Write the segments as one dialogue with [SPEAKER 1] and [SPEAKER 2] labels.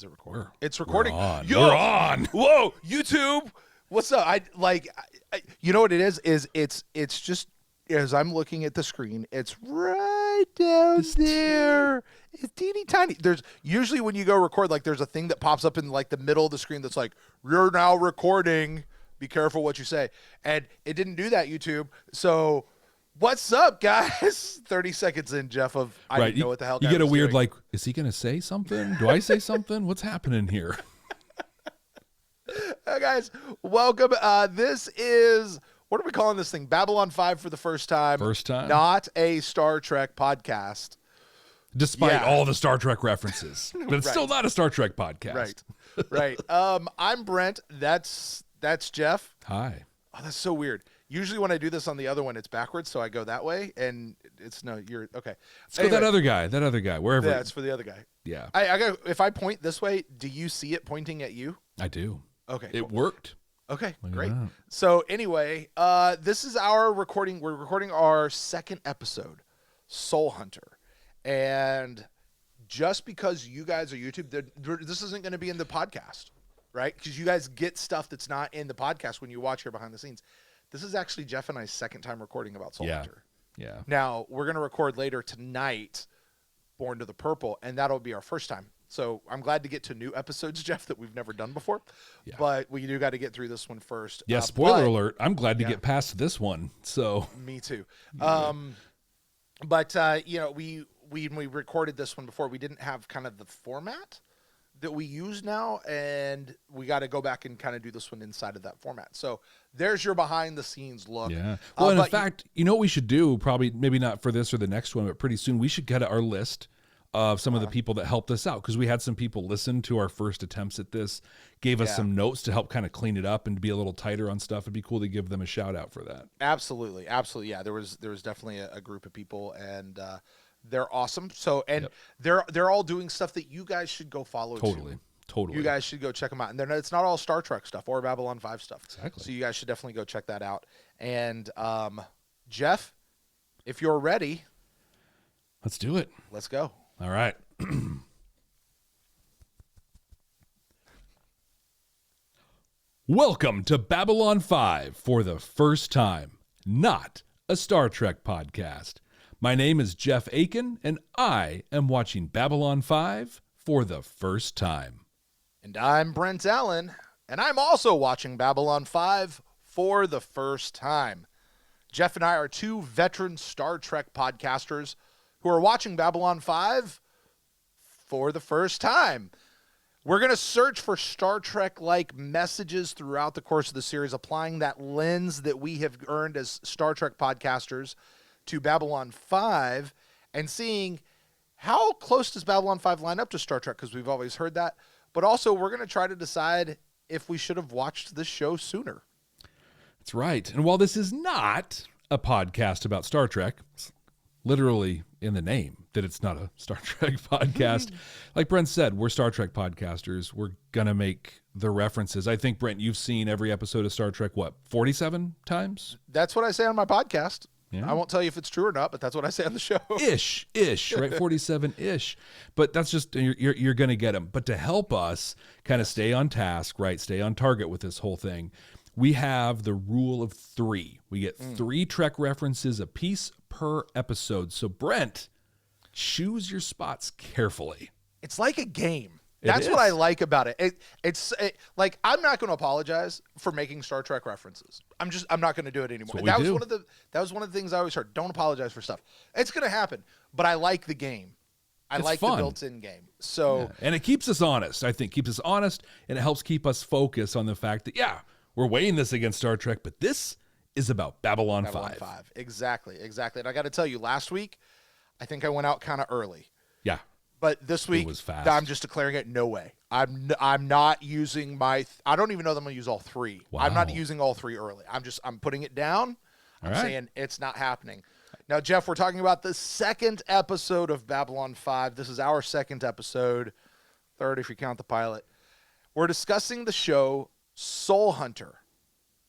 [SPEAKER 1] Is it recording?
[SPEAKER 2] We're,
[SPEAKER 1] It's recording.
[SPEAKER 2] We're on.
[SPEAKER 1] Yo!
[SPEAKER 2] We're on.
[SPEAKER 1] Whoa, YouTube. What's up? I you know what it is? It's just as I'm looking at the screen, it's right down there. It's teeny tiny. There's usually when you go record, like there's a thing that pops up in like the middle of the screen that's like, you're now recording. Be careful what you say. And it didn't do that, YouTube. So what's up, guys? 30 seconds in, Jeff, of I didn't know what the hell
[SPEAKER 2] you
[SPEAKER 1] guy
[SPEAKER 2] get a
[SPEAKER 1] was
[SPEAKER 2] weird,
[SPEAKER 1] doing.
[SPEAKER 2] like, is he going to say something? Do I say something? What's happening here?
[SPEAKER 1] Hey guys, welcome. This is, what are we calling this thing? Babylon 5 for the first time.
[SPEAKER 2] First time?
[SPEAKER 1] Not a Star Trek podcast.
[SPEAKER 2] Despite all the Star Trek references. But it's
[SPEAKER 1] Right.
[SPEAKER 2] still not a Star Trek podcast.
[SPEAKER 1] Right. I'm Brent. That's Jeff.
[SPEAKER 2] Hi.
[SPEAKER 1] Oh, that's so weird. Usually when I do this on the other one, it's backwards, so I go that way, and it's no, you're, okay.
[SPEAKER 2] Let's go that other guy, wherever.
[SPEAKER 1] Yeah, it's for the other guy.
[SPEAKER 2] Yeah.
[SPEAKER 1] I got. If I point this way, do you see it pointing at you?
[SPEAKER 2] I do.
[SPEAKER 1] Okay.
[SPEAKER 2] It
[SPEAKER 1] cool.
[SPEAKER 2] worked.
[SPEAKER 1] Okay,
[SPEAKER 2] Look at
[SPEAKER 1] great.
[SPEAKER 2] that.
[SPEAKER 1] So anyway, this is our recording. We're recording our second episode, Soul Hunter. And just because you guys are YouTube, this isn't going to be in the podcast, right? Because you guys get stuff that's not in the podcast when you watch here behind the scenes. This is actually Jeff and I's second time recording about Soul Hunter.
[SPEAKER 2] Yeah.
[SPEAKER 1] Now, we're going to record later tonight, Born to the Purple, and that'll be our first time. So I'm glad to get to new episodes, Jeff, that we've never done before. Yeah. But we do got to get through this one first.
[SPEAKER 2] Yeah, spoiler alert. I'm glad to get past this one. So
[SPEAKER 1] me too.
[SPEAKER 2] Yeah.
[SPEAKER 1] But you know, when we recorded this one before, we didn't have kind of the format that we use now, and we got to go back and kind of do this one inside of that format. So there's your behind the scenes look.
[SPEAKER 2] Yeah. Well, and in fact, you know what we should do? Probably, maybe not for this or the next one, but pretty soon we should get our list of some of the people that helped us out, because we had some people listen to our first attempts at this, gave us some notes to help kind of clean it up and be a little tighter on stuff. It'd be cool to give them a shout out for that.
[SPEAKER 1] Absolutely. Yeah, there was definitely a group of people, and they're awesome. So, and they're all doing stuff that you guys should go follow.
[SPEAKER 2] Totally.
[SPEAKER 1] You guys should go check them out. And it's not all Star Trek stuff or Babylon 5 stuff.
[SPEAKER 2] Exactly.
[SPEAKER 1] So you guys should definitely go check that out. And Jeff, if you're ready,
[SPEAKER 2] let's do it.
[SPEAKER 1] Let's go.
[SPEAKER 2] All right. Welcome to Babylon 5 for the first time, not a Star Trek podcast. My name is Jeff Akin, and I am watching Babylon 5 for the first time.
[SPEAKER 1] And I'm Brent Allen, and I'm also watching Babylon 5 for the first time. Jeff and I are two veteran Star Trek podcasters who are watching Babylon 5 for the first time. We're going to search for Star Trek-like messages throughout the course of the series, applying that lens that we have earned as Star Trek podcasters to Babylon 5 and seeing how close does Babylon 5 line up to Star Trek, because we've always heard that. But also, we're going to try to decide if we should have watched this show sooner.
[SPEAKER 2] That's right. And while this is not a podcast about Star Trek, it's literally in the name that it's not a Star Trek podcast. Like Brent said, we're Star Trek podcasters. We're going to make the references. I think, Brent, you've seen every episode of Star Trek, 47 times?
[SPEAKER 1] That's what I say on my podcast.
[SPEAKER 2] Yeah.
[SPEAKER 1] I won't tell you if it's true or not, but that's what I say on the show.
[SPEAKER 2] Ish, right? 47-ish. But that's just, you're going to get them. But to help us kind of stay on task, right? Stay on target with this whole thing, we have the rule of 3. We get 3 Trek references a piece per episode. So, Brent, choose your spots carefully.
[SPEAKER 1] It's like a game. That's what I like about it. It's like, I'm not going to apologize for making Star Trek references. I'm not going to do it anymore. That was one of the things I always heard. Don't apologize for stuff. It's going to happen, but I like the game. It's like fun. The built-in game. So,
[SPEAKER 2] and it keeps us honest. I think keeps us honest, and it helps keep us focused on the fact that we're weighing this against Star Trek, but this is about Babylon 5.
[SPEAKER 1] Exactly. And I got to tell you, last week, I think I went out kind of early.
[SPEAKER 2] Yeah.
[SPEAKER 1] But this week, I'm just declaring it. No way. I'm not using I don't even know that I'm going to use all 3. Wow. I'm not using all 3 early. I'm putting it down. I'm saying it's not happening. Now, Jeff, we're talking about the second episode of Babylon 5. This is our second episode, third if you count the pilot. We're discussing the show Soul Hunter.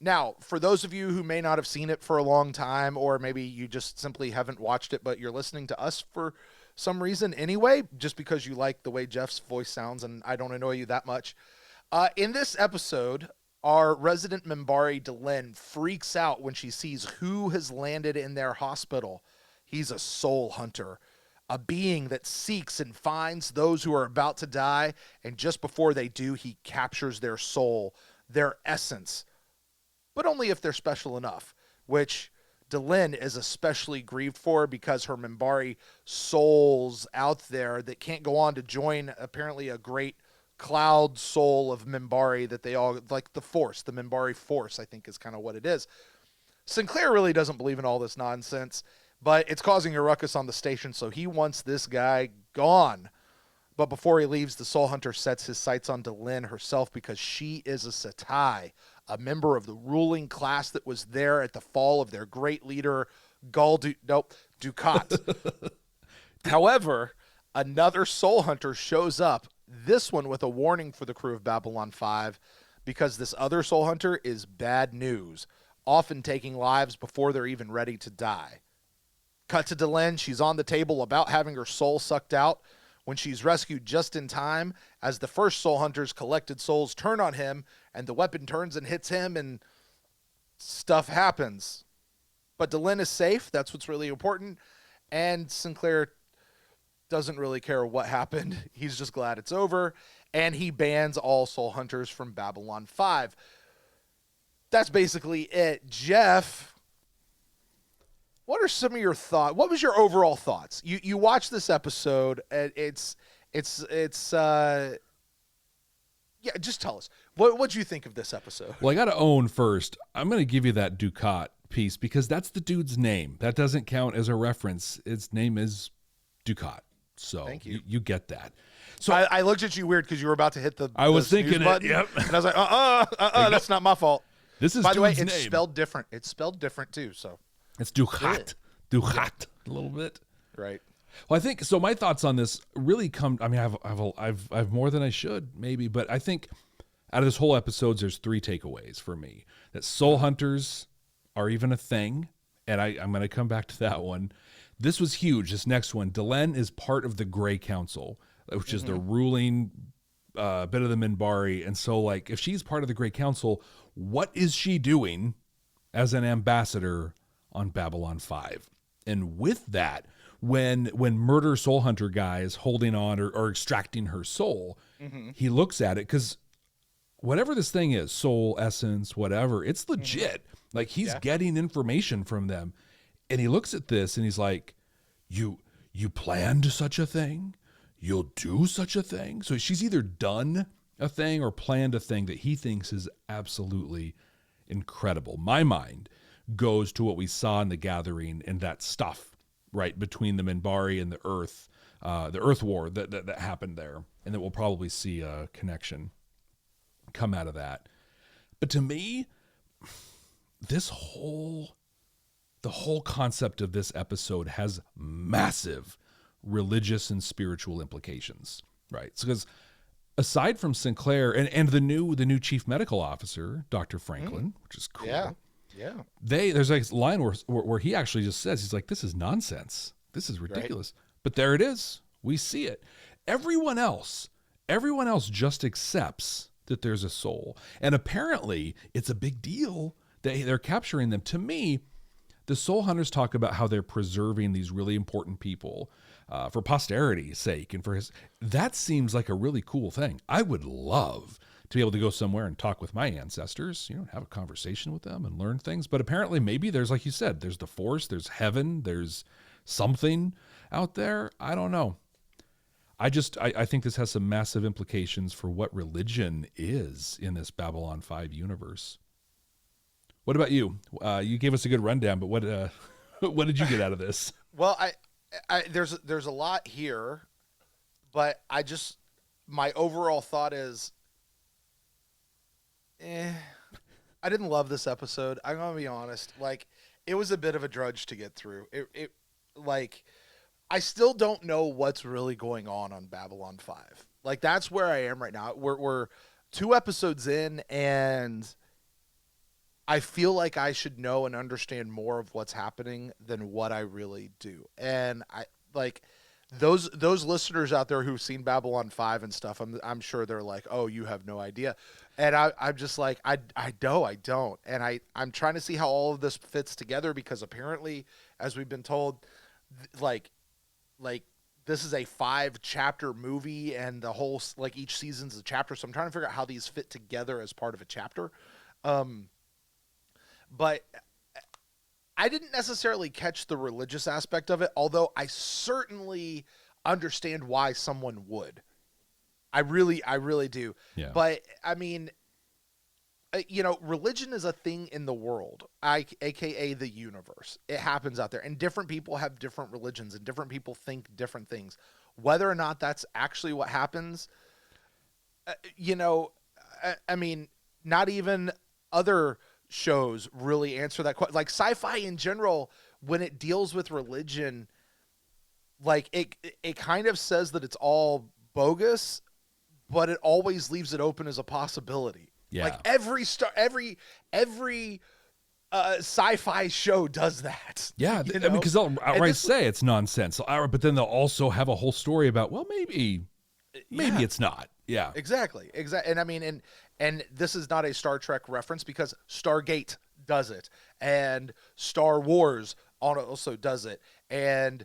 [SPEAKER 1] Now, for those of you who may not have seen it for a long time, or maybe you just simply haven't watched it, but you're listening to us for some reason anyway, just because you like the way Jeff's voice sounds and I don't annoy you that much. In this episode, our resident Minbari Delenn freaks out when she sees who has landed in their hospital. He's a soul hunter, a being that seeks and finds those who are about to die, and just before they do, he captures their soul, their essence, but only if they're special enough, which Delenn is especially grieved for because her Minbari souls out there that can't go on to join apparently a great cloud soul of Minbari that they all, like the Force, the Minbari Force, I think is kind of what it is. Sinclair really doesn't believe in all this nonsense, but it's causing a ruckus on the station, so he wants this guy gone. But before he leaves, the Soul Hunter sets his sights on Delenn herself because she is a Setai, a member of the ruling class that was there at the fall of their great leader, Dukat. However, another Soul Hunter shows up, this one with a warning for the crew of Babylon 5, because this other Soul Hunter is bad news, often taking lives before they're even ready to die. Cut to Delenn, she's on the table about having her soul sucked out when she's rescued just in time as the first Soul Hunter's collected souls turn on him and the weapon turns and hits him and stuff happens. But Delenn is safe. That's what's really important. And Sinclair doesn't really care what happened. He's just glad it's over. And he bans all Soul Hunters from Babylon 5. That's basically it. Jeff, what are some of your thoughts? What was your overall thoughts? You watched this episode, and it's yeah, just tell us. What'd you think of this episode?
[SPEAKER 2] Well, I got to own first. I'm going to give you that Dukat piece because that's the dude's name. That doesn't count as a reference. Its name is Dukat. So
[SPEAKER 1] thank you.
[SPEAKER 2] You get that. So
[SPEAKER 1] I looked at you weird because you were about to hit the
[SPEAKER 2] I was
[SPEAKER 1] snooze
[SPEAKER 2] thinking
[SPEAKER 1] button,
[SPEAKER 2] it. Yep.
[SPEAKER 1] And I was like, that's not my fault.
[SPEAKER 2] This is
[SPEAKER 1] By the way,
[SPEAKER 2] dude's
[SPEAKER 1] it's
[SPEAKER 2] name.
[SPEAKER 1] spelled different. It's spelled different too. So
[SPEAKER 2] It's Dukat. Dukat. A little bit.
[SPEAKER 1] right.
[SPEAKER 2] Well, I think so. My thoughts on this really come. I mean, I've more than I should maybe, but I think out of this whole episode, there's 3 takeaways for me. That soul hunters are even a thing, and I'm going to come back to that one. This was huge. This next one, Delenn is part of the Grey Council, which is the ruling bit of the Minbari, and so like if she's part of the Grey Council, what is she doing as an ambassador on Babylon 5? And with that, when Murder Soul Hunter guy is holding on or extracting her soul, he looks at it because whatever this thing is, soul, essence, whatever, it's legit. Like he's getting information from them. And he looks at this and he's like, you planned such a thing? You'll do such a thing? So she's either done a thing or planned a thing that he thinks is absolutely incredible. My mind goes to what we saw in the gathering and that stuff, right, between the Minbari and the Earth War that happened there, and that we'll probably see a connection come out of that. But to me, the whole concept of this episode has massive religious and spiritual implications, right? So because aside from Sinclair and the new chief medical officer, Dr. Franklin, which is cool.
[SPEAKER 1] Yeah.
[SPEAKER 2] There's like a line where he actually just says, he's like, this is nonsense. This is ridiculous. Right. But there it is. We see it. Everyone else just accepts that there's a soul. And apparently it's a big deal that they're capturing them. To me, the soul hunters talk about how they're preserving these really important people for posterity's sake and that seems like a really cool thing. I would love to be able to go somewhere and talk with my ancestors, have a conversation with them and learn things. But apparently maybe there's, like you said, there's the Force, there's heaven, there's something out there. I don't know. I think this has some massive implications for what religion is in this Babylon 5 universe. What about you? You gave us a good rundown, but what did you get out of this?
[SPEAKER 1] Well, there's a lot here, but my overall thought is, I didn't love this episode. I'm gonna be honest. Like, it was a bit of a drudge to get through. I still don't know what's really going on Babylon 5. Like, that's where I am right now. We're 2 episodes in, and I feel like I should know and understand more of what's happening than what I really do. And those listeners out there who've seen Babylon 5 and stuff, I'm sure they're like, oh, you have no idea. And I'm just like, I don't. And I'm trying to see how all of this fits together, because apparently, as we've been told, like this is a 5-chapter movie, and the whole, like, each season's a chapter. So I'm trying to figure out how these fit together as part of a chapter. But I didn't necessarily catch the religious aspect of it, although I certainly understand why someone would. I really do.
[SPEAKER 2] Yeah.
[SPEAKER 1] But I mean, religion is a thing in the world, aka the universe. It happens out there, and different people have different religions, and different people think different things. Whether or not that's actually what happens, I mean, not even other shows really answer that question. Like sci-fi in general, when it deals with religion, like it kind of says that it's all bogus, but it always leaves it open as a possibility.
[SPEAKER 2] Yeah.
[SPEAKER 1] Like every sci-fi show does that.
[SPEAKER 2] Yeah, I mean, because they'll outright say it's nonsense, but then they'll also have a whole story about, well, maybe it's not. Yeah,
[SPEAKER 1] exactly. And I mean, and this is not a Star Trek reference, because Stargate does it, and Star Wars also does it, and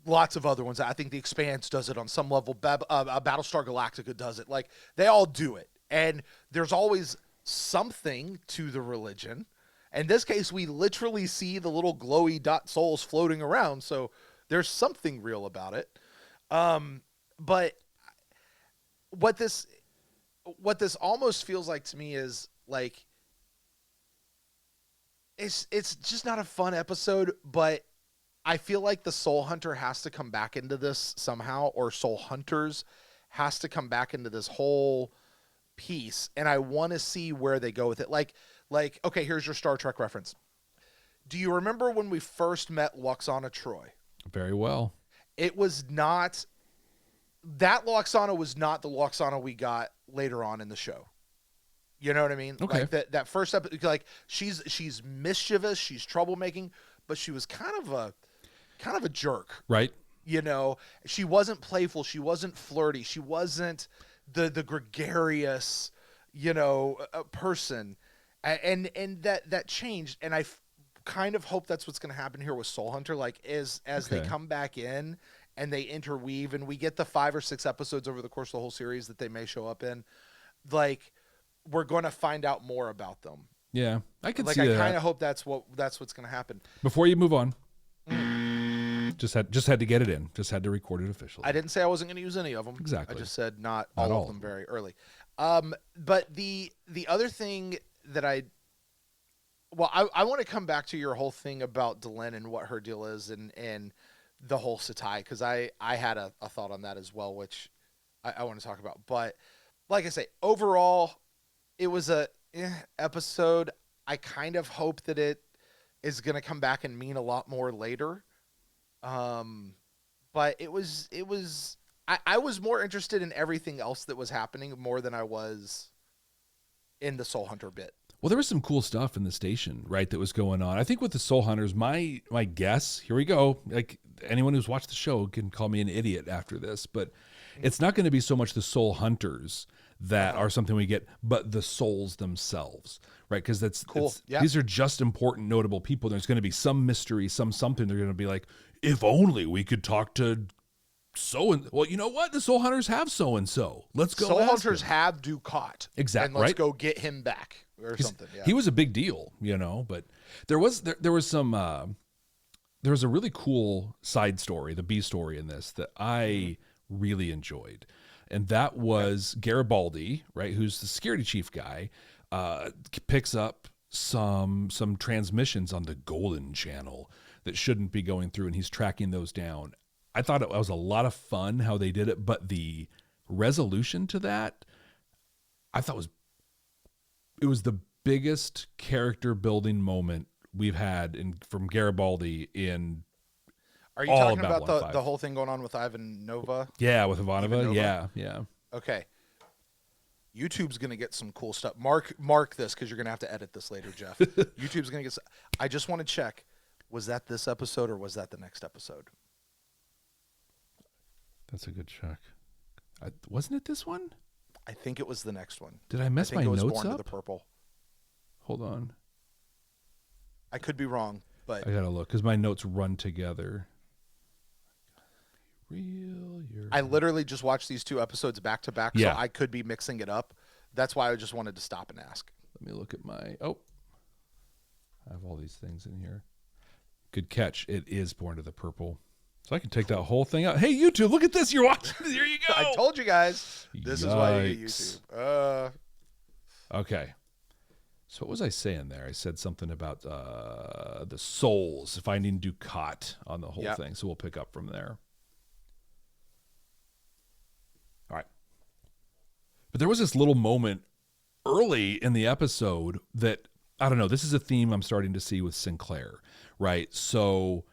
[SPEAKER 1] lots of other ones. I think The Expanse does it on some level. Battlestar Galactica does it. Like, they all do it, and there's always something to the religion. In this case, we literally see the little glowy dot souls floating around, so there's something real about it. But what this almost feels like to me is like, it's just not a fun episode, but I feel like the Soul Hunter has to come back into this somehow, or Soul Hunters has to come back into this whole piece, and I want to see where they go with it. Like, okay, here's your Star Trek reference. Do you remember when we first met Loxana Troy?
[SPEAKER 2] Very well.
[SPEAKER 1] It was not, that Loxana was not the Loxana we got later on in the show. You know what I mean?
[SPEAKER 2] Okay.
[SPEAKER 1] Like that first episode, like she's mischievous, she's troublemaking, but she was kind of a jerk.
[SPEAKER 2] Right.
[SPEAKER 1] She wasn't playful, she wasn't flirty, she wasn't the gregarious, person. And that changed, and I kind of hope that's what's going to happen here with Soul Hunter. Like, as they come back in and they interweave, and we get the 5 or 6 episodes over the course of the whole series that they may show up in, like, we're going to find out more about them.
[SPEAKER 2] Yeah, I could
[SPEAKER 1] like,
[SPEAKER 2] see that.
[SPEAKER 1] I kind of hope that's what's going to happen.
[SPEAKER 2] Before you move on, just had to get it in. Just had to record it officially.
[SPEAKER 1] I didn't say I wasn't going to use any of them.
[SPEAKER 2] Exactly.
[SPEAKER 1] I just said not all of them very early. But the other thing that I want to come back to your whole thing about Delenn and what her deal is, and the whole Satai, because I had a thought on that as well, which I want to talk about. But like I say, overall, it was a episode. I kind of hope that it is going to come back and mean a lot more later. But it was I was more interested in everything else that was happening more than I was in the Soul Hunter bit.
[SPEAKER 2] Well, there was some cool stuff in the station, right, that was going on. I think with the Soul Hunters, my guess, here we go, like, anyone who's watched the show can call me an idiot after this, but it's not going to be so much the Soul Hunters that are something we get, but the souls themselves, right? Because that's cool. These are just important, notable people. There's going to be some mystery, something. They're going to be like, if only we could talk to well, you know what? The Soul Hunters have so-and-so. Let's go.
[SPEAKER 1] Soul Hunters have Ducat.
[SPEAKER 2] Exactly.
[SPEAKER 1] And let's go get him back or something. Yeah.
[SPEAKER 2] He was a big deal, but there was some there was a really cool side story, the B story in this, that I really enjoyed. And that was Garibaldi, right, who's the security chief guy, picks up some transmissions on the Golden Channel that shouldn't be going through, and he's tracking those down. I thought it was a lot of fun how they did it, but the resolution to that, I thought it was the biggest character building moment we've had from Garibaldi in.
[SPEAKER 1] Are you talking about the whole thing going on with Ivan Nova?
[SPEAKER 2] Yeah, with Ivanova. Yeah.
[SPEAKER 1] Okay. YouTube's going to get some cool stuff. Mark this, because you're going to have to edit this later, Jeff. YouTube's going to get I just want to check. Was that this episode or was that the next episode?
[SPEAKER 2] That's a good check. Wasn't it this one?
[SPEAKER 1] I think it was the next one.
[SPEAKER 2] Did I mess my notes
[SPEAKER 1] Born
[SPEAKER 2] up?
[SPEAKER 1] to the Purple.
[SPEAKER 2] Hold on.
[SPEAKER 1] I could be wrong, but
[SPEAKER 2] I gotta look because my notes run together.
[SPEAKER 1] I literally just watched these 2 episodes back to back,
[SPEAKER 2] Yeah.
[SPEAKER 1] so I could be mixing it up. That's why I just wanted to stop and ask.
[SPEAKER 2] Let me look at my. Oh, I have all these things in here. Good catch. It is Born to the Purple. So I can take that whole thing out. Hey, YouTube, look at this. You're watching. There you go.
[SPEAKER 1] I told you guys. This is why you get YouTube.
[SPEAKER 2] Okay. So what was I saying there? I said something about the souls, finding Ducat on the whole thing. So we'll pick up from there. All right. But there was this little moment early in the episode that, I don't know, this is a theme I'm starting to see with Sinclair, right? So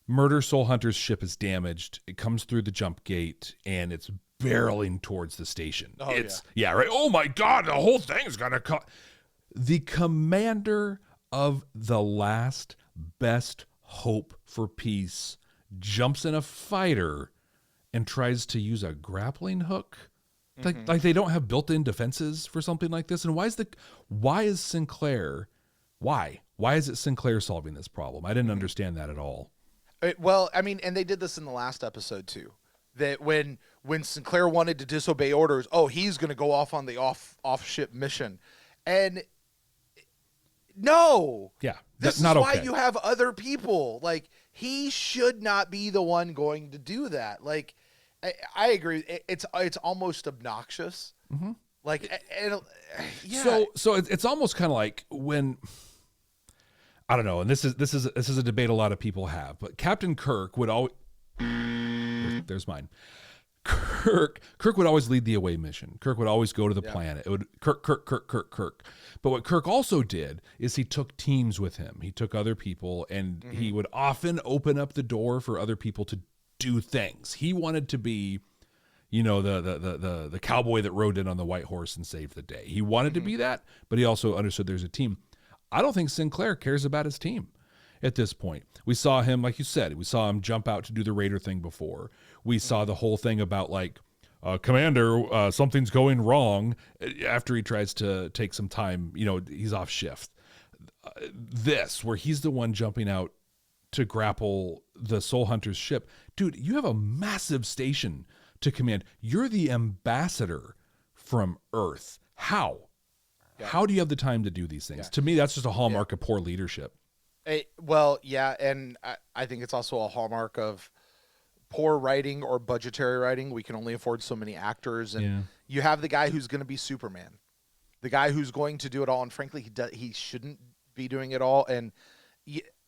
[SPEAKER 2] Murder Soul Hunter's ship is damaged. It comes through the jump gate and it's barreling towards the station.
[SPEAKER 1] Oh,
[SPEAKER 2] yeah, right. Oh my God, the whole thing's gonna come. The commander of the last best hope for peace jumps in a fighter and tries to use a grappling hook. Like they don't have built-in defenses for something like this. And why is Sinclair is it Sinclair solving this problem? I didn't understand that at all.
[SPEAKER 1] Well, I mean, and they did this in the last episode too. That when Sinclair wanted to disobey orders, he's going to go off on the off-ship mission. And no.
[SPEAKER 2] Yeah.
[SPEAKER 1] This is
[SPEAKER 2] not
[SPEAKER 1] why
[SPEAKER 2] okay.
[SPEAKER 1] you have other people. Like, he should not be the one going to do that. Like, I agree. It's almost obnoxious.
[SPEAKER 2] Mm-hmm.
[SPEAKER 1] Like, yeah.
[SPEAKER 2] So it's almost kind of like when, I don't know, and this is a debate a lot of people have, but Captain Kirk would always, there's mine. Kirk would always lead the away mission. Kirk would always go to the planet. It would Kirk. But what Kirk also did is he took teams with him. He took other people, and he would often open up the door for other people to do things. He wanted to be, the cowboy that rode in on the white horse and saved the day. He wanted to be that, but he also understood there's a team. I don't think Sinclair cares about his team at this point. We saw him, like you said, we saw him jump out to do the Raider thing before. We saw the whole thing about like, Commander, something's going wrong after he tries to take some time, he's off shift. Where he's the one jumping out to grapple the Soul Hunter's ship. Dude, you have a massive station to command. You're the ambassador from Earth. How? Yeah. How do you have the time to do these things? Yeah. To me, that's just a hallmark of poor leadership.
[SPEAKER 1] And I think it's also a hallmark of poor writing or budgetary writing. We can only afford so many actors, and you have the guy who's going to be Superman, the guy who's going to do it all, and frankly, he shouldn't be doing it all, and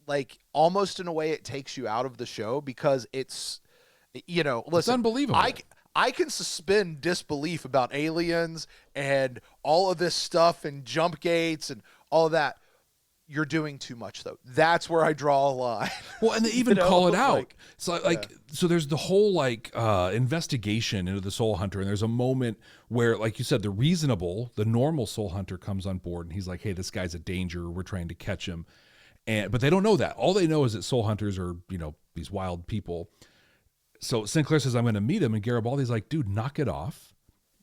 [SPEAKER 1] like almost in a way, it takes you out of the show because it's, listen,
[SPEAKER 2] it's unbelievable.
[SPEAKER 1] I can suspend disbelief about aliens and all of this stuff and jump gates and all of that. You're doing too much, though. That's where I draw a line.
[SPEAKER 2] Well, and they even call it out. So there's the whole investigation into the Soul Hunter, and there's a moment where, like you said, the normal Soul Hunter comes on board, and he's like, "Hey, this guy's a danger. We're trying to catch him," but they don't know that. All they know is that Soul Hunters are these wild people. So Sinclair says, "I'm going to meet him," and Garibaldi's like, "Dude, knock it off.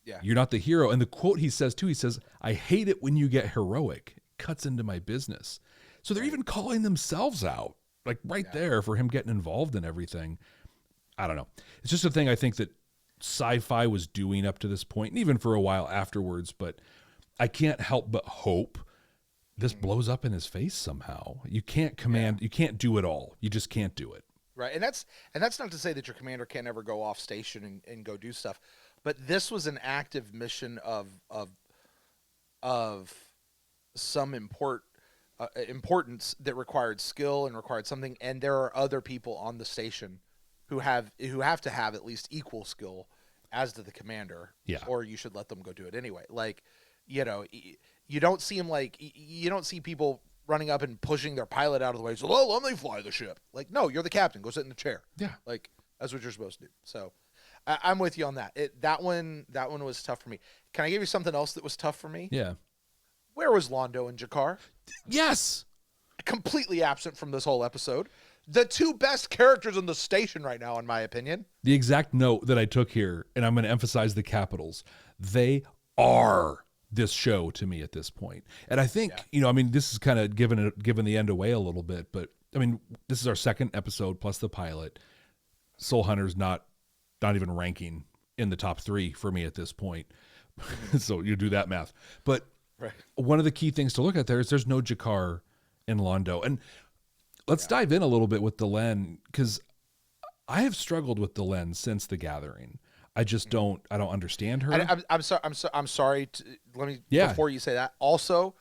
[SPEAKER 2] Yeah, you're not the hero." And the quote he says too, he says, "I hate it when you get heroic. Cuts into my business." So they're even calling themselves out, like there for him getting involved in everything. I don't know. It's just a thing I think that sci-fi was doing up to this point, and even for a while afterwards. But I can't help but hope this blows up in his face somehow. You can't command. You can't do it all. You just can't do it.
[SPEAKER 1] Right, and that's not to say that your commander can't ever go off station and go do stuff, but this was an active mission of some importance that required skill and required something, and there are other people on the station who have to have at least equal skill as to the commander, or you should let them go do it anyway. Like, you don't see him you don't see people running up and pushing their pilot out of the way. So, let me fly the ship. Like, no, you're the captain. Go sit in the chair.
[SPEAKER 2] Yeah,
[SPEAKER 1] like that's what you're supposed to do. So, I'm with you on that. That one was tough for me. Can I give you something else that was tough for me?
[SPEAKER 2] Yeah.
[SPEAKER 1] Where was Londo and Jakar?
[SPEAKER 2] Yes.
[SPEAKER 1] completely absent from this whole episode. The two best characters in the station right now, in my opinion.
[SPEAKER 2] The exact note that I took here, and I'm going to emphasize the capitals, they are this show to me at this point. And I think, this is kind of giving the end away a little bit, but I mean, this is our second episode plus the pilot. Soul Hunter's not even ranking in the top 3 for me at this point. So you do that math. But one of the key things to look at there is there's no Jakar in Londo. And let's dive in a little bit with Delenn, because I have struggled with Delenn since The Gathering. I just don't understand her.
[SPEAKER 1] I'm sorry. Let me before you say that. Also,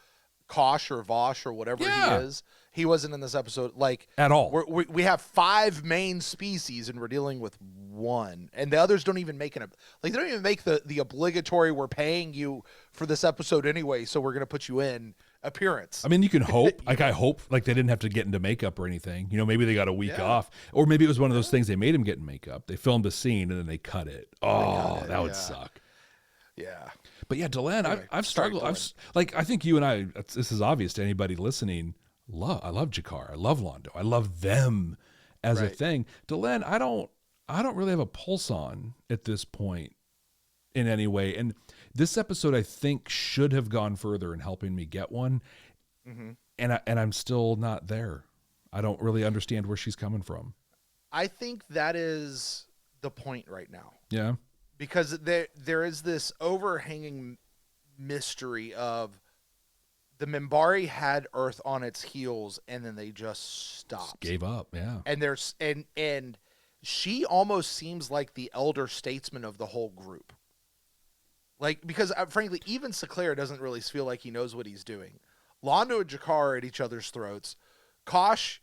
[SPEAKER 1] Kosh or Vosh or whatever he is, he wasn't in this episode like
[SPEAKER 2] at all.
[SPEAKER 1] We have 5 main species and we're dealing with 1, and the others don't even make they don't even make the obligatory "we're paying you for this episode anyway, so we're gonna put you in" appearance.
[SPEAKER 2] I mean, you can hope. I hope they didn't have to get into makeup or anything. Maybe they got a week off, or maybe it was one of those things they made him get in makeup. They filmed a scene and then they cut it. That would suck.
[SPEAKER 1] Yeah.
[SPEAKER 2] But yeah, Delenn,
[SPEAKER 1] Anyway,
[SPEAKER 2] I've struggled. I think you and I. This is obvious to anybody listening. I love Jakar. I love Londo. I love them as a thing. Delenn, I don't really have a pulse on at this point in any way. And this episode, I think, should have gone further in helping me get one. Mm-hmm. And I'm still not there. I don't really understand where she's coming from.
[SPEAKER 1] I think that is the point right now.
[SPEAKER 2] Yeah.
[SPEAKER 1] Because there is this overhanging mystery of the Minbari had Earth on its heels and then they just stopped.
[SPEAKER 2] Just gave up, yeah.
[SPEAKER 1] And she almost seems like the elder statesman of the whole group. Like, because frankly, even Seclair doesn't really feel like he knows what he's doing. Londo and Jakar are at each other's throats. Kosh,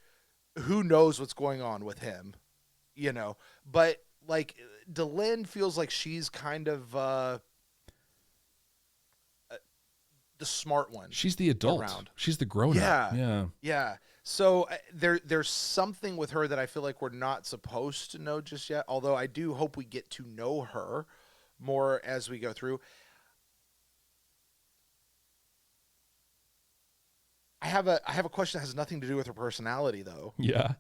[SPEAKER 1] who knows what's going on with him, But like Delenn feels like she's kind of the smart one.
[SPEAKER 2] She's the adult.
[SPEAKER 1] Around.
[SPEAKER 2] She's the grown up.
[SPEAKER 1] Yeah. So there's something with her that I feel like we're not supposed to know just yet. Although I do hope we get to know her more as we go through. I have a question that has nothing to do with her personality, though.
[SPEAKER 2] Yeah.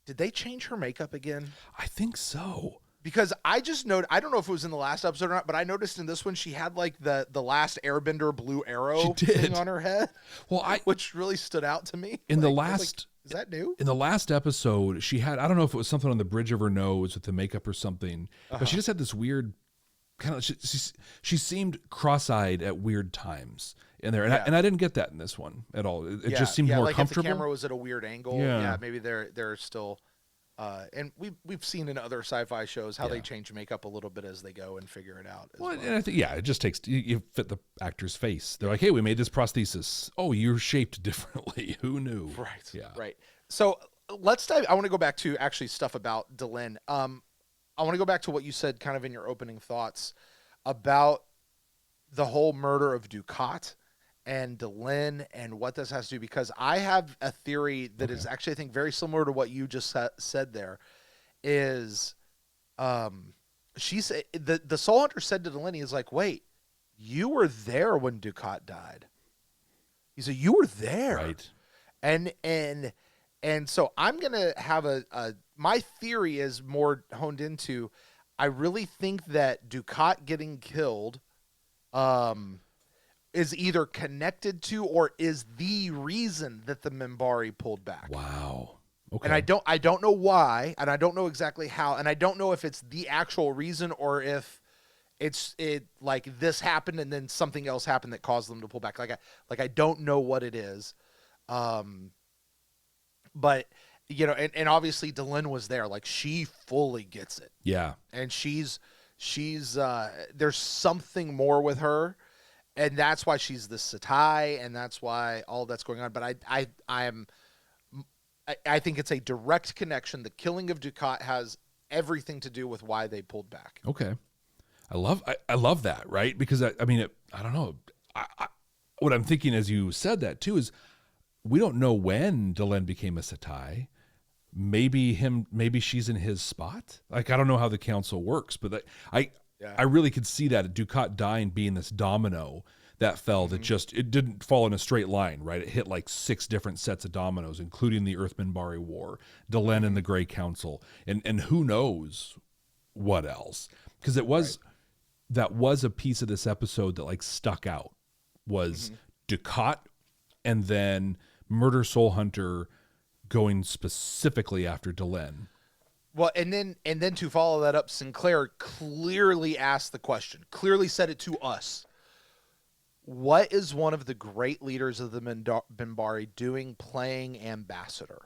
[SPEAKER 1] Did they change her makeup again?
[SPEAKER 2] I think so.
[SPEAKER 1] Because I just noted, I don't know if it was in the last episode or not, but I noticed in this one she had like the last Airbender blue arrow thing on her head. Well, which really stood out to me.
[SPEAKER 2] In the last,
[SPEAKER 1] is that new?
[SPEAKER 2] In the last episode, she had, I don't know if it was something on the bridge of her nose with the makeup or something, but she just had this weird kind of. She seemed cross-eyed at weird times in there, and I didn't get that in this one at all. It just seemed more
[SPEAKER 1] like
[SPEAKER 2] comfortable.
[SPEAKER 1] If the camera was at a weird angle, maybe they're still. And we've seen in other sci-fi shows how they change makeup a little bit as they go and figure it out.
[SPEAKER 2] And I think it just takes you fit the actor's face. They're like, hey, we made this prosthesis. Oh, you're shaped differently. Who knew?
[SPEAKER 1] Right.
[SPEAKER 2] Yeah.
[SPEAKER 1] Right. So let's dive. I want to go back to actually stuff about Delenn. I want to go back to what you said kind of in your opening thoughts about the whole murder of Dukat and Delenn and what this has to do, because I have a theory that is actually, I think, very similar to what you just said there. Is she said the Soul Hunter said to Delenn, he's like, wait, you were there when Dukat died. He said, you were there.
[SPEAKER 2] Right.
[SPEAKER 1] And so I'm gonna have my theory is more honed into, I really think that Dukat getting killed is either connected to or is the reason that the Minbari pulled back.
[SPEAKER 2] Wow. Okay.
[SPEAKER 1] And I don't know why, and I don't know exactly how, and I don't know if it's the actual reason or if it like this happened and then something else happened that caused them to pull back. I don't know what it is. But and obviously Delenn was there. Like, she fully gets it. Yeah. And she's there's something more with her. And that's why she's the Satai, and that's why all that's going on. But I think it's a direct connection. The killing of Dukat has everything to do with why they pulled back.
[SPEAKER 2] Okay, I love that, right? Because I don't know. What I'm thinking as you said that too is, we don't know when Delenn became a Satai. Maybe she's in his spot. Like, I don't know how the council works, but I really could see that Dukat dying being this domino that fell that just, it didn't fall in a straight line, right? It hit like 6 different sets of dominoes, including the Earth-Minbari War, Delenn and the Grey Council, and who knows what else. Because it was, that was a piece of this episode that like stuck out, was Ducat and then Murder Soul Hunter going specifically after Delenn.
[SPEAKER 1] Well, and then to follow that up, Sinclair clearly asked the question, clearly said it to us. What is one of the great leaders of the Minbari doing playing ambassador?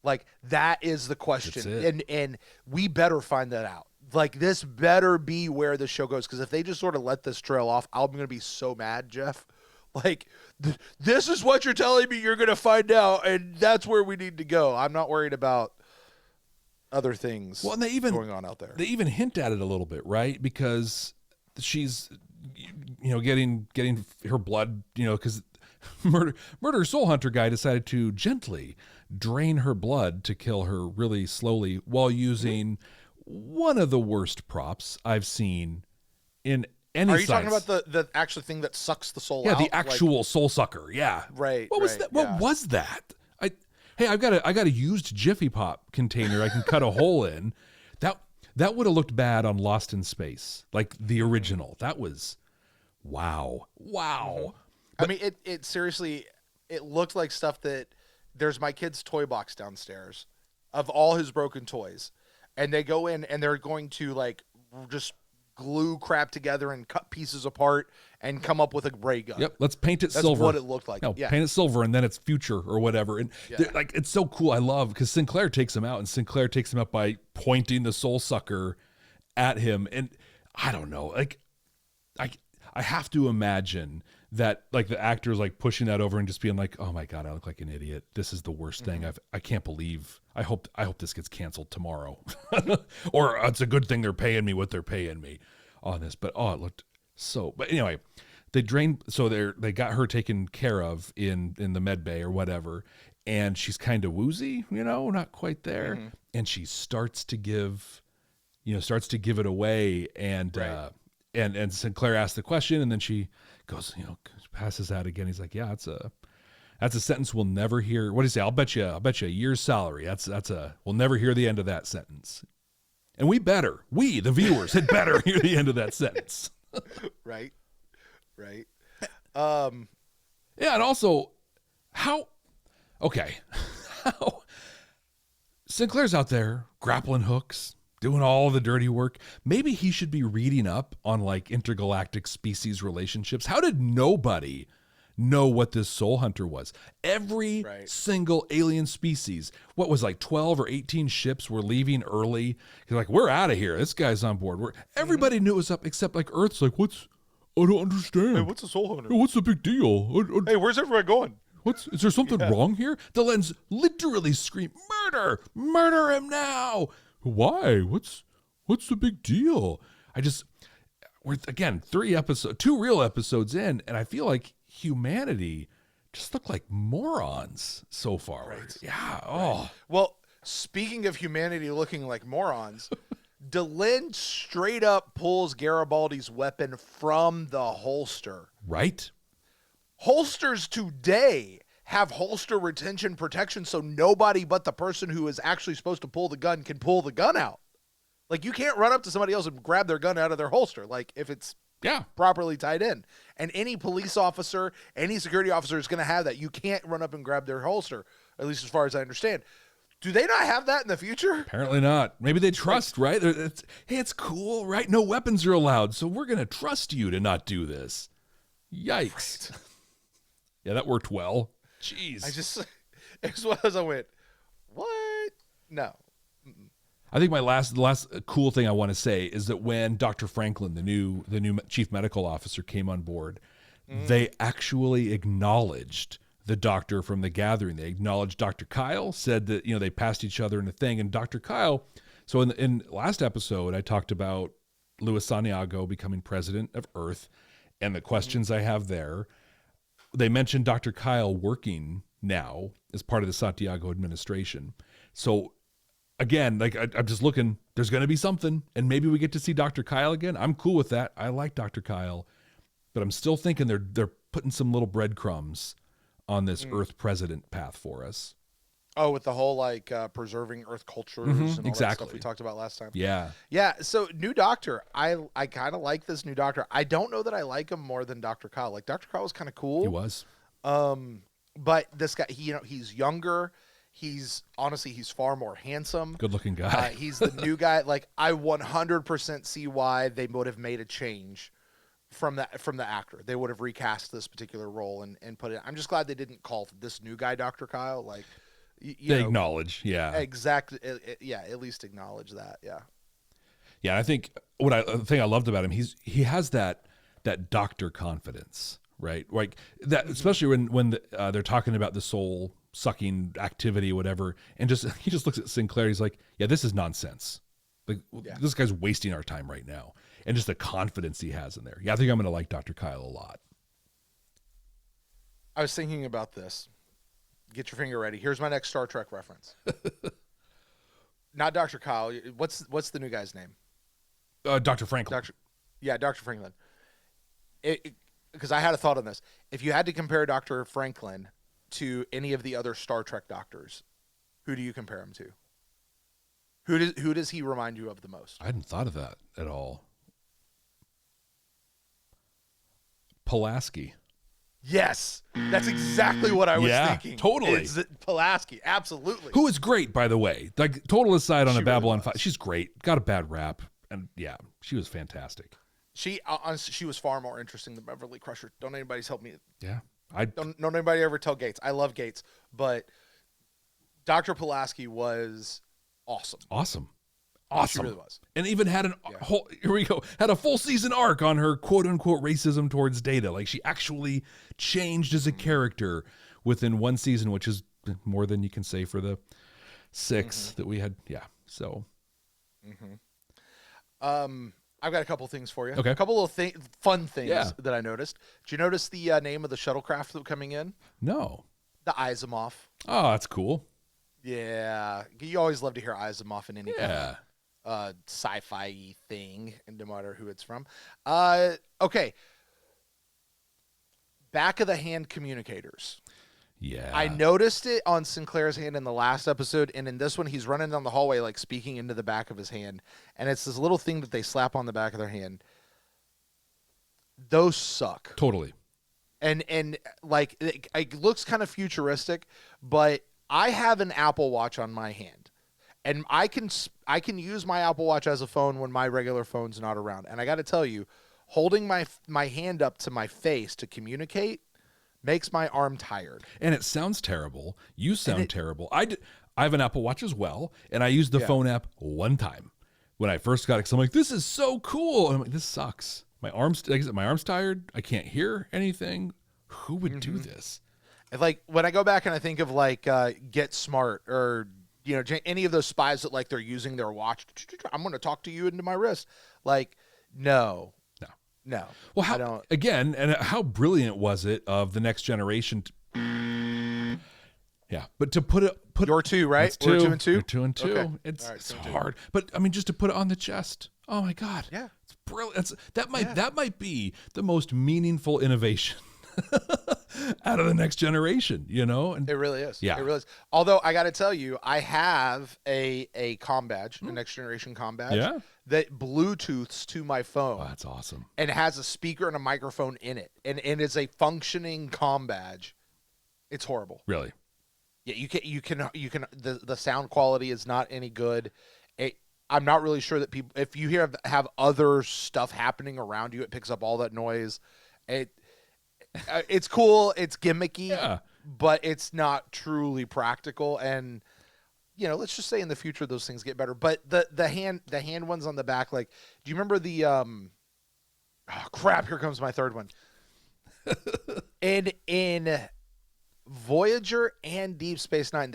[SPEAKER 1] Like, that is the question. And we better find that out. Like, this better be where the show goes, because if they just sort of let this trail off, I'm going to be so mad, Jeff. Like, this is what you're telling me you're going to find out, and that's where we need to go. I'm not worried about other things going on out there.
[SPEAKER 2] They even hint at it a little bit, right? Because she's, getting her blood, because Murder Soul Hunter guy decided to gently drain her blood to kill her really slowly while using one of the worst props I've seen in any
[SPEAKER 1] Are you
[SPEAKER 2] science.
[SPEAKER 1] talking about the actual thing that sucks the soul out?
[SPEAKER 2] Yeah, the actual soul sucker. Yeah.
[SPEAKER 1] Right.
[SPEAKER 2] What was that? What was that? Hey, I got a used Jiffy Pop container I can cut a hole in. That would have looked bad on Lost in Space, like the original. That was wow.
[SPEAKER 1] I mean, it seriously, it looked like stuff that there's my kid's toy box downstairs of all his broken toys, and they go in and they're going to like just glue crap together and cut pieces apart and come up with a ray gun.
[SPEAKER 2] Yep, let's paint it silver.
[SPEAKER 1] That's what it looked like.
[SPEAKER 2] No, paint it silver and then it's future or whatever. And like, it's so cool. I love, because Sinclair takes him out, and Sinclair takes him out by pointing the soul sucker at him. And I don't know, like I have to imagine that like the actor's like pushing that over and just being like, oh my God, I look like an idiot. This is the worst thing. I can't believe, I hope this gets canceled tomorrow. Or it's a good thing they're paying me what they're paying me on this. But it looked so, but anyway, they got her taken care of in the med bay or whatever. And she's kind of woozy, not quite there. And she starts to give it away. And, and Sinclair asks the question, and then she goes, passes out again. He's like, yeah, that's a sentence we'll never hear. What do you say? I'll bet you a year's salary. We'll never hear the end of that sentence. And we, the viewers, had better hear the end of that sentence.
[SPEAKER 1] Right.
[SPEAKER 2] Yeah. And also how Sinclair's out there grappling hooks, doing all the dirty work. Maybe he should be reading up on like intergalactic species relationships. How did nobody know what this soul hunter was? Every single alien species, what was like 12 or 18 ships were leaving early. He's like, we're out of here. This guy's on board. Everybody knew it was up except like Earth's like, I don't understand.
[SPEAKER 1] Hey, what's a soul hunter?
[SPEAKER 2] Hey, what's the big deal?
[SPEAKER 1] Hey, where's everyone going?
[SPEAKER 2] Is there something wrong here? Delenn's literally scream, murder him now. Why? What's the big deal? We're again 2 real episodes in, and I feel like humanity just look like morons so far.
[SPEAKER 1] Right.
[SPEAKER 2] Yeah.
[SPEAKER 1] Right. Well, speaking of humanity looking like morons, Delenn straight up pulls Garibaldi's weapon from the holster.
[SPEAKER 2] Right.
[SPEAKER 1] Holsters today have holster retention protection, so nobody but the person who is actually supposed to pull the gun can pull the gun out. Like, you can't run up to somebody else and grab their gun out of their holster, like, if it's properly tied in. And any police officer, any security officer is going to have that. You can't run up and grab their holster, at least as far as I understand. Do they not have that in the future?
[SPEAKER 2] Apparently not. Maybe they trust, right? It's cool, right? No weapons are allowed, so we're going to trust you to not do this. Yikes. Right. Yeah, that worked well. Jeez.
[SPEAKER 1] As well as I went, what? No.
[SPEAKER 2] I think the last cool thing I want to say is that when Dr. Franklin, the new chief medical officer, came on board, they actually acknowledged the doctor from The Gathering. They acknowledged Dr. Kyle, said that, they passed each other in a thing. And Dr. Kyle, so in last episode, I talked about Luis Santiago becoming president of Earth and the questions I have there. They mentioned Dr. Kyle working now as part of the Santiago administration. So again, like I'm just looking, there's going to be something, and maybe we get to see Dr. Kyle again. I'm cool with that. I like Dr. Kyle. but I'm still thinking they're putting some little breadcrumbs on this Earth president path for us.
[SPEAKER 1] Oh, with the whole like preserving Earth cultures and all that
[SPEAKER 2] exactly.
[SPEAKER 1] stuff we talked about last time.
[SPEAKER 2] Yeah.
[SPEAKER 1] Yeah. So new Doctor, I kind of like this new Doctor. I don't know that I like him more than Dr. Kyle. Like Dr. Kyle was kind of cool.
[SPEAKER 2] He was.
[SPEAKER 1] But this guy, he's younger. He's far more handsome.
[SPEAKER 2] Good looking guy.
[SPEAKER 1] He's the new guy. Like I 100% see why they would have made a change from the actor. They would have recast this particular role and put it. I'm just glad they didn't call this new guy Dr. Kyle. Like
[SPEAKER 2] they acknowledge, yeah,
[SPEAKER 1] exactly, yeah. At least acknowledge that, yeah.
[SPEAKER 2] Yeah, I think the thing I loved about him, he has that doctor confidence, right? Like that, especially when they're talking about the soul sucking activity, whatever, and he just looks at Sinclair. He's like, yeah, this is nonsense. Like this guy's wasting our time right now, and just the confidence he has in there. Yeah, I think I'm gonna like Dr. Kyle a lot.
[SPEAKER 1] I was thinking about this. Get your finger ready. Here's my next Star Trek reference. Not Dr. Kyle. What's the new guy's name?
[SPEAKER 2] Dr. Franklin.
[SPEAKER 1] Dr. Franklin. Because I had a thought on this. If you had to compare Dr. Franklin to any of the other Star Trek doctors, who do you compare him to? Who does he remind you of the most?
[SPEAKER 2] I hadn't thought of that at all. Pulaski.
[SPEAKER 1] Yes, that's exactly what I was thinking.
[SPEAKER 2] Totally.
[SPEAKER 1] It's Pulaski, absolutely.
[SPEAKER 2] Who is great, by the way. Like, total aside on a Babylon 5.
[SPEAKER 1] Was.
[SPEAKER 2] She's great. Got a bad rap. And yeah, she was fantastic.
[SPEAKER 1] She was far more interesting than Beverly Crusher. Don't anybody's help me.
[SPEAKER 2] Yeah.
[SPEAKER 1] Don't anybody ever tell Gates. I love Gates. But Dr. Pulaski was awesome.
[SPEAKER 2] Awesome.
[SPEAKER 1] She really was.
[SPEAKER 2] And even had had a full season arc on her quote unquote racism towards Data. Like she actually changed as a character within one season, which is more than you can say for the 6 that we had. Yeah. So.
[SPEAKER 1] I've got a couple things for you.
[SPEAKER 2] Okay.
[SPEAKER 1] A couple of fun things that I noticed. Did you notice the name of the shuttlecraft that was coming in?
[SPEAKER 2] No.
[SPEAKER 1] The Asimov.
[SPEAKER 2] Oh, that's cool.
[SPEAKER 1] Yeah. You always love to hear Asimov in any kind
[SPEAKER 2] Yeah.
[SPEAKER 1] of sci-fi thing, and no matter who it's from. Okay. Back of the hand communicators.
[SPEAKER 2] Yeah.
[SPEAKER 1] I noticed it on Sinclair's hand in the last episode, and in this one, he's running down the hallway, like speaking into the back of his hand, and it's this little thing that they slap on the back of their hand. Those suck.
[SPEAKER 2] Totally.
[SPEAKER 1] And like it looks kind of futuristic, but I have an Apple Watch on my hand, and I can use my Apple Watch as a phone when my regular phone's not around. And I got to tell you, holding my hand up to my face to communicate makes my arm tired.
[SPEAKER 2] And it sounds terrible. You sound terrible. I have an Apple Watch as well, and I used the phone app one time when I first got it. Because I'm like, this is so cool. And I'm like, this sucks. My arm's tired. I can't hear anything. Who would do this?
[SPEAKER 1] Like when I go back and I think of like Get Smart or any of those spies that like they're using their watch. I'm going to talk to you into my wrist. Like no.
[SPEAKER 2] Well, how brilliant was it of the Next Generation? Yeah, but to put
[SPEAKER 1] you're 2, right?
[SPEAKER 2] We're
[SPEAKER 1] 2 and 2.
[SPEAKER 2] You're 2 and 2.
[SPEAKER 1] Okay.
[SPEAKER 2] It's hard, but I mean, just to put it on the chest. Oh my God.
[SPEAKER 1] Yeah,
[SPEAKER 2] it's brilliant. That might be the most meaningful innovation out of the Next Generation. And
[SPEAKER 1] it really is.
[SPEAKER 2] Yeah,
[SPEAKER 1] it really is. Although I got to tell you, I have a comm badge, a Next Generation comm badge that Bluetooths to my phone.
[SPEAKER 2] Oh, that's awesome.
[SPEAKER 1] And has a speaker and a microphone in it, and it's a functioning comm badge. It's horrible.
[SPEAKER 2] Really?
[SPEAKER 1] Yeah, you can the sound quality is not any good. I'm not really sure that people, if you have other stuff happening around you, it picks up all that noise. It's cool, it's gimmicky, but it's not truly practical. And let's just say in the future those things get better. But the hand ones on the back, like, do you remember the here comes my third one. In Voyager and Deep Space Nine,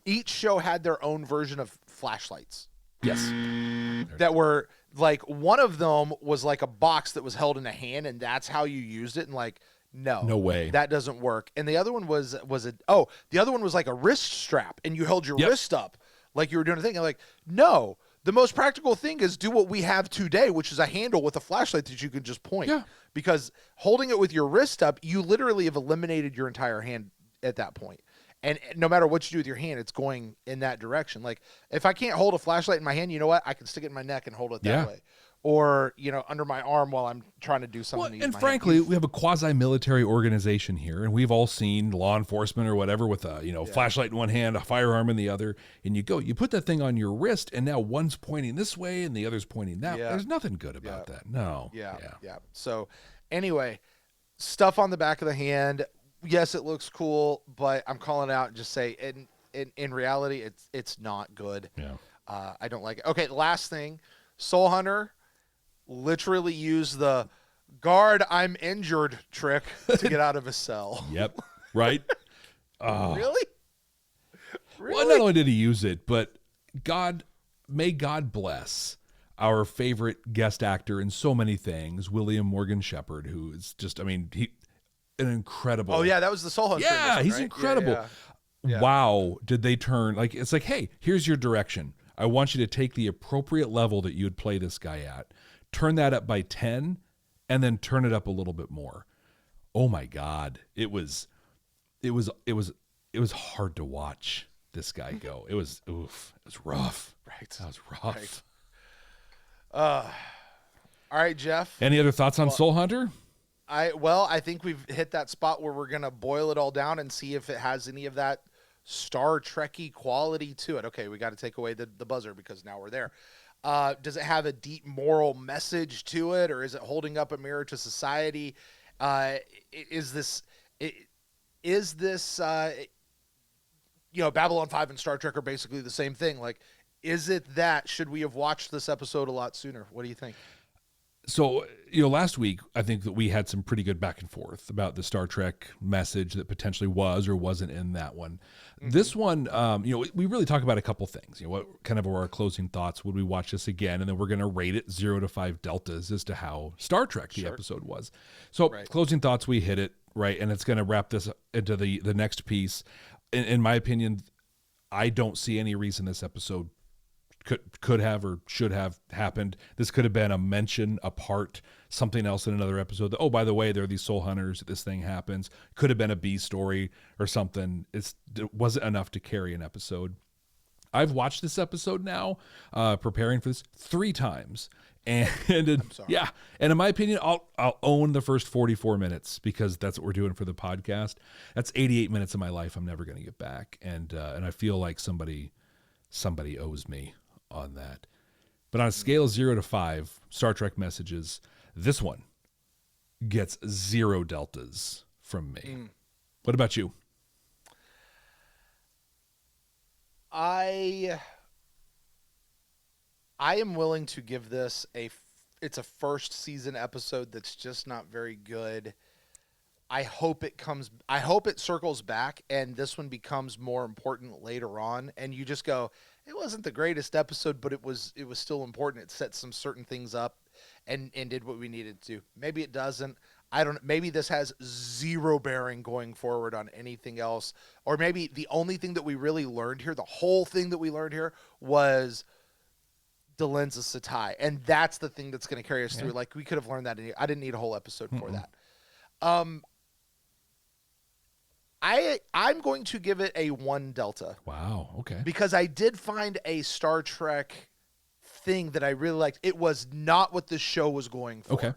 [SPEAKER 1] each show had their own version of flashlights.
[SPEAKER 2] Yes.
[SPEAKER 1] That were like, one of them was like a box that was held in a hand, and that's how you used it. And like, no
[SPEAKER 2] way,
[SPEAKER 1] that doesn't work. And the other one was like a wrist strap, and you held your wrist up like you were doing a thing. And like, no, The most practical thing is do what we have today, which is a handle with a flashlight that you can just point.
[SPEAKER 2] Yeah.
[SPEAKER 1] Because holding it with your wrist up, you literally have eliminated your entire hand at that point. And no matter what you do with your hand, it's going in that direction. Like, if I can't hold a flashlight in my hand, you know what? I can stick it in my neck and hold it that way. Or, under my arm while I'm trying to do something.
[SPEAKER 2] Well, and frankly, we have a quasi-military organization here, and we've all seen law enforcement or whatever with a, flashlight in one hand, a firearm in the other, and you put that thing on your wrist, and now one's pointing this way and the other's pointing that way. There's nothing good about that. No.
[SPEAKER 1] Yeah. So, anyway, stuff on the back of the hand. Yes, it looks cool, but I'm calling out and just say, in reality, it's not good.
[SPEAKER 2] Yeah.
[SPEAKER 1] I don't like it. Okay, last thing, Soul Hunter literally used the guard I'm injured trick to get out of his cell.
[SPEAKER 2] Yep. Right?
[SPEAKER 1] Really?
[SPEAKER 2] Well, not only did he use it, but may God bless our favorite guest actor in so many things, William Morgan Shepherd, who is just, an incredible.
[SPEAKER 1] Oh, yeah, that was the Soul Hunter.
[SPEAKER 2] Yeah,
[SPEAKER 1] one,
[SPEAKER 2] he's
[SPEAKER 1] right?
[SPEAKER 2] incredible.
[SPEAKER 1] Yeah.
[SPEAKER 2] Wow, did they turn, it's like, hey, here's your direction. I want you to take the appropriate level that you would play this guy at, turn that up by 10, and then turn it up a little bit more. Oh my God. It was hard to watch this guy go. It was rough.
[SPEAKER 1] Right.
[SPEAKER 2] That was rough.
[SPEAKER 1] All right, Jeff.
[SPEAKER 2] Any other thoughts on Soul Hunter?
[SPEAKER 1] I think we've hit that spot where we're going to boil it all down and see if it has any of that Star Trek-y quality to it. Okay, we got to take away the buzzer because now we're there. Does it have a deep moral message to it, or is it holding up a mirror to society? Is this Babylon 5 and Star Trek are basically the same thing? Like, is it that? Should we have watched this episode a lot sooner? What do you think?
[SPEAKER 2] So, last week, I think that we had some pretty good back and forth about the Star Trek message that potentially was or wasn't in that one. Mm-hmm. This one, we really talk about a couple things. What kind of were our closing thoughts? Would we watch this again? And then we're going to rate it 0 to 5 deltas as to how Star Trek the episode was. So, Closing thoughts, we hit it, right? And it's going to wrap this into the next piece. In my opinion, I don't see any reason this episode could have or should have happened. This could have been a mention, a part, something else in another episode. Oh, by the way, there are these soul hunters. This thing happens. Could have been a B story or something. It wasn't enough to carry an episode. I've watched this episode now, preparing for this 3 times. And and in my opinion, I'll own the first 44 minutes because that's what we're doing for the podcast. That's 88 minutes of my life I'm never going to get back. And I feel like somebody owes me on that. But on a scale of 0 to 5 Star Trek messages, this one gets 0 deltas from me. What about you?
[SPEAKER 1] I am willing to give this it's a first season episode that's just not very good. I hope it circles back and this one becomes more important later on. And you just go, it wasn't the greatest episode, but it was still important. It set some certain things up and did what we needed to. Maybe it doesn't. I don't. Maybe this has 0 bearing going forward on anything else. Or maybe the only thing that we really learned here, the whole thing that we learned here was Delenn's a Satai. And that's the thing that's going to carry us through. Like, we could have learned that. I didn't need a whole episode for that. I'm going to give it a 1 delta.
[SPEAKER 2] Wow. Okay.
[SPEAKER 1] Because I did find a Star Trek thing that I really liked. It was not what this show was going for.
[SPEAKER 2] Okay.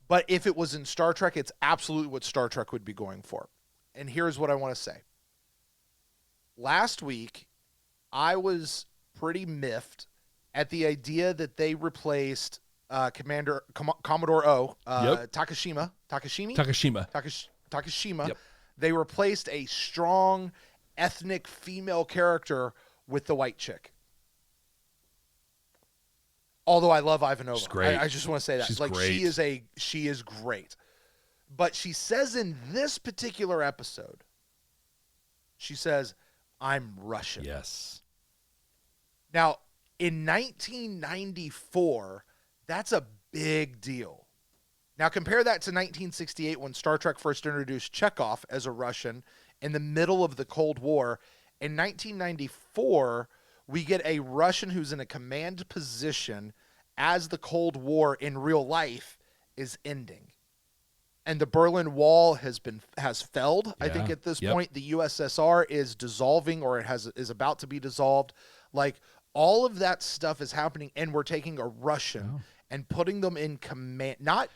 [SPEAKER 1] But if it was in Star Trek, it's absolutely what Star Trek would be going for. And here's what I want to say. Last week, I was pretty miffed at the idea that they replaced Commodore O, Takashima.
[SPEAKER 2] Yep.
[SPEAKER 1] They replaced a strong ethnic female character with the white chick. Although I love Ivanova.
[SPEAKER 2] She's great.
[SPEAKER 1] I just want to say that.
[SPEAKER 2] She's
[SPEAKER 1] great. She is great. But she says in this particular episode, she says, I'm Russian.
[SPEAKER 2] Yes.
[SPEAKER 1] Now, in 1994, that's a big deal. Now, compare that to 1968 when Star Trek first introduced Chekhov as a Russian in the middle of the Cold War. In 1994, we get a Russian who's in a command position as the Cold War in real life is ending. And the Berlin Wall has felled. I think at this point the USSR is dissolving, or is about to be dissolved. Like, all of that stuff is happening, and we're taking a Russian and putting them in command, not,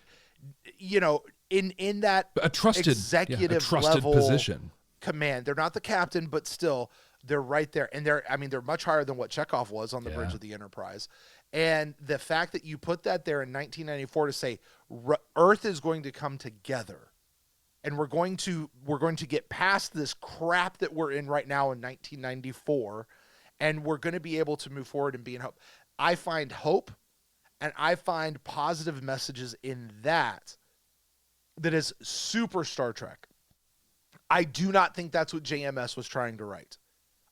[SPEAKER 1] in that
[SPEAKER 2] a trusted
[SPEAKER 1] executive level
[SPEAKER 2] position
[SPEAKER 1] command. They're not the captain, but still they're right there. And they're much higher than what Chekhov was on the bridge of the Enterprise. And the fact that you put that there in 1994 to say Earth is going to come together, and we're going to get past this crap that we're in right now in 1994, and we're going to be able to move forward and be in hope. I find hope, and I find positive messages in that is super Star Trek. I do not think that's what JMS was trying to write.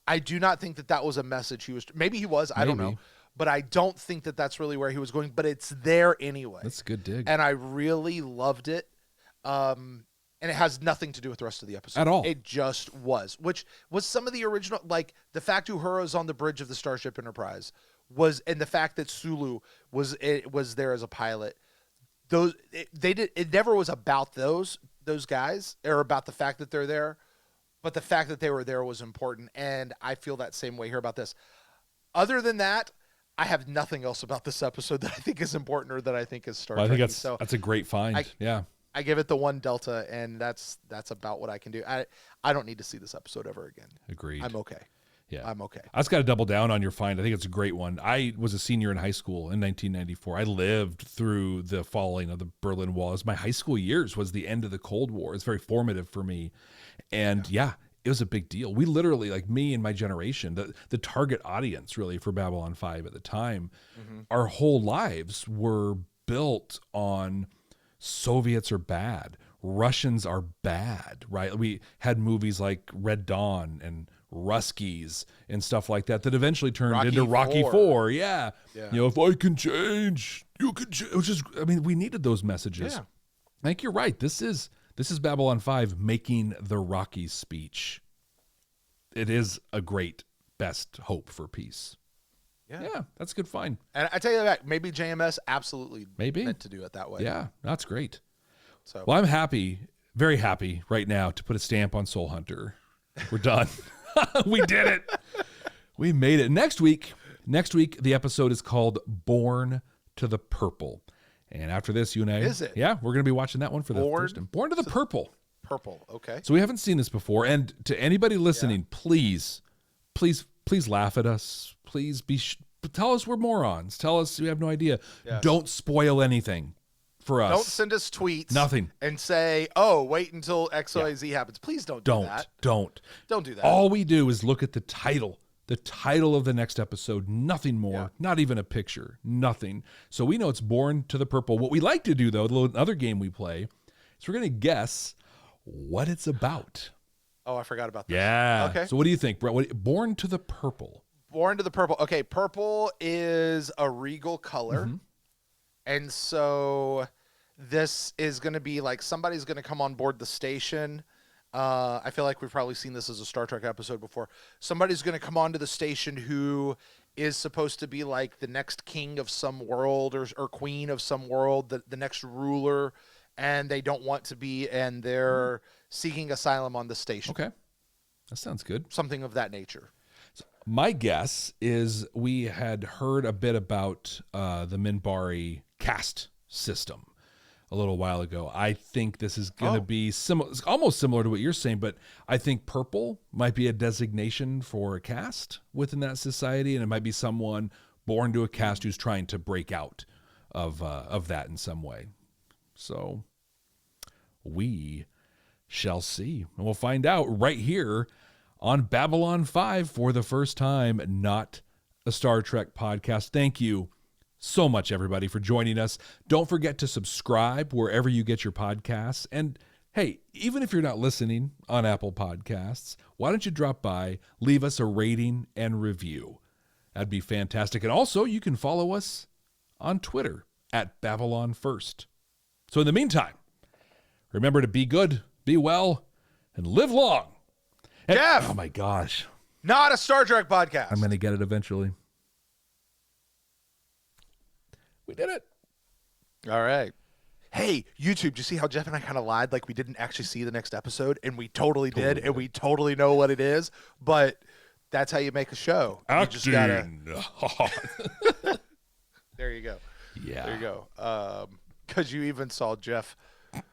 [SPEAKER 1] I do not think that was a message he was. Maybe he was. I don't know. But I don't think that that's really where he was going. But it's there anyway.
[SPEAKER 2] That's a good dig.
[SPEAKER 1] And I really loved it. And it has nothing to do with the rest of the episode.
[SPEAKER 2] At all.
[SPEAKER 1] It just was. Which was some of the original, like the fact Uhura's on the bridge of the Starship Enterprise and the fact that Sulu was there as a pilot. It never was about those guys, or about the fact that they're there. But the fact that they were there was important. And I feel that same way here about this. Other than that, I have nothing else about this episode that I think is important or that I think is Star Trek.
[SPEAKER 2] I think that's a great find.
[SPEAKER 1] I give it the 1 Delta, and that's about what I can do. I don't need to see this episode ever again.
[SPEAKER 2] Agreed.
[SPEAKER 1] I'm okay.
[SPEAKER 2] Yeah,
[SPEAKER 1] I'm okay.
[SPEAKER 2] I just got to double down on your find. I think it's a great one. I was a senior in high school in 1994. I lived through the falling of the Berlin Wall. My high school years was the end of the Cold War. It's very formative for me. And it was a big deal. We literally, like me and my generation, the target audience really for Babylon 5 at the time, our whole lives were built on Soviets are bad, Russians are bad, right? We had movies like Red Dawn and Ruskies and stuff like that eventually turned into Rocky IV. Yeah. If I can change, you can change. Which is, we needed those messages.
[SPEAKER 1] Yeah.
[SPEAKER 2] I think you're right. This is Babylon 5 making the Rocky speech. It is a great best hope for peace. Yeah, that's a good find.
[SPEAKER 1] And I tell you that, maybe JMS absolutely meant to do it that way.
[SPEAKER 2] Yeah, that's great.
[SPEAKER 1] So,
[SPEAKER 2] well, I'm happy, very happy right now to put a stamp on Soul Hunter. We're done. We did it. We made it. Next week, the episode is called Born to the Purple. And after this, you and I...
[SPEAKER 1] Is it?
[SPEAKER 2] Yeah, we're going to be watching that one for the first time. Born to the Purple.
[SPEAKER 1] Purple, okay.
[SPEAKER 2] So we haven't seen this before. And to anybody listening, please laugh at us. Please tell us we're morons. Tell us we have no idea. Yes. Don't spoil anything for us.
[SPEAKER 1] Don't send us tweets.
[SPEAKER 2] Nothing.
[SPEAKER 1] And say, oh, wait until XYZ happens. Please don't do that.
[SPEAKER 2] Don't
[SPEAKER 1] do that.
[SPEAKER 2] All we do is look at the title of the next episode, nothing more, not even a picture, nothing. So we know it's Born to the Purple. What we like to do, though, the other game we play, is we're going to guess what it's about.
[SPEAKER 1] Oh, I forgot about this.
[SPEAKER 2] Yeah.
[SPEAKER 1] Okay.
[SPEAKER 2] So what do you think, Brett? Born to the Purple.
[SPEAKER 1] Born to the Purple. Okay, purple is a regal color. Mm-hmm. And so this is going to be like somebody's going to come on board the station. I feel like we've probably seen this as a Star Trek episode before. Somebody's going to come onto the station who is supposed to be like the next king of some world or queen of some world, the next ruler, and they don't want to be, and they're seeking asylum on the station.
[SPEAKER 2] Okay. That sounds good.
[SPEAKER 1] Something of that nature.
[SPEAKER 2] So my guess is we had heard a bit about the Minbari caste system a little while ago. I think this is going to be similar, almost similar to what you're saying, but I think purple might be a designation for a caste within that society, and it might be someone born to a caste who's trying to break out of that in some way. So we shall see, and we'll find out right here on Babylon 5 for the first time, not a Star Trek podcast. Thank you so much, everybody, for joining us. Don't forget to subscribe wherever you get your podcasts. And hey, even if you're not listening on Apple Podcasts, why don't you drop by, leave us a rating and review? That'd be fantastic. And also, you can follow us on Twitter at Babylon First. So in the meantime, remember to be good, be well, and live long.
[SPEAKER 1] Jeff!
[SPEAKER 2] Oh my gosh.
[SPEAKER 1] not a Star Trek podcast.
[SPEAKER 2] I'm going to get it eventually. We did it.
[SPEAKER 1] All right. Hey, YouTube, do you see how Jeff and I kind of lied? Like we didn't actually see the next episode, and we totally did, and we totally know what it is, but that's how you make a show. You just gotta... There you go.
[SPEAKER 2] Yeah.
[SPEAKER 1] There you go. Because you even saw Jeff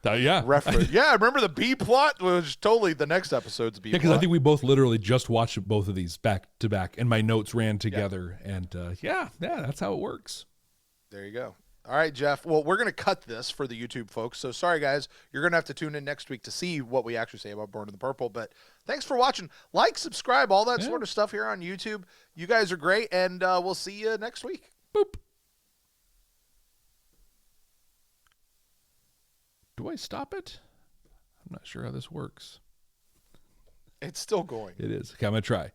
[SPEAKER 2] Yeah.
[SPEAKER 1] reference. Yeah, I remember the B plot was totally the next episode's B plot.
[SPEAKER 2] Because I think we both literally just watched both of these back to back, and my notes ran together. Yeah. And yeah, that's how it works.
[SPEAKER 1] There you go. All right, Jeff. Well, we're going to cut this for the YouTube folks. So sorry, guys. You're going to have to tune in next week to see what we actually say about Born in the Purple. But thanks for watching. Like, subscribe, all that sort of stuff here on YouTube. You guys are great, and we'll see you next week.
[SPEAKER 2] Boop. Do I stop it? I'm not sure how this works.
[SPEAKER 1] It's still going.
[SPEAKER 2] It is. Okay, I'm going to try.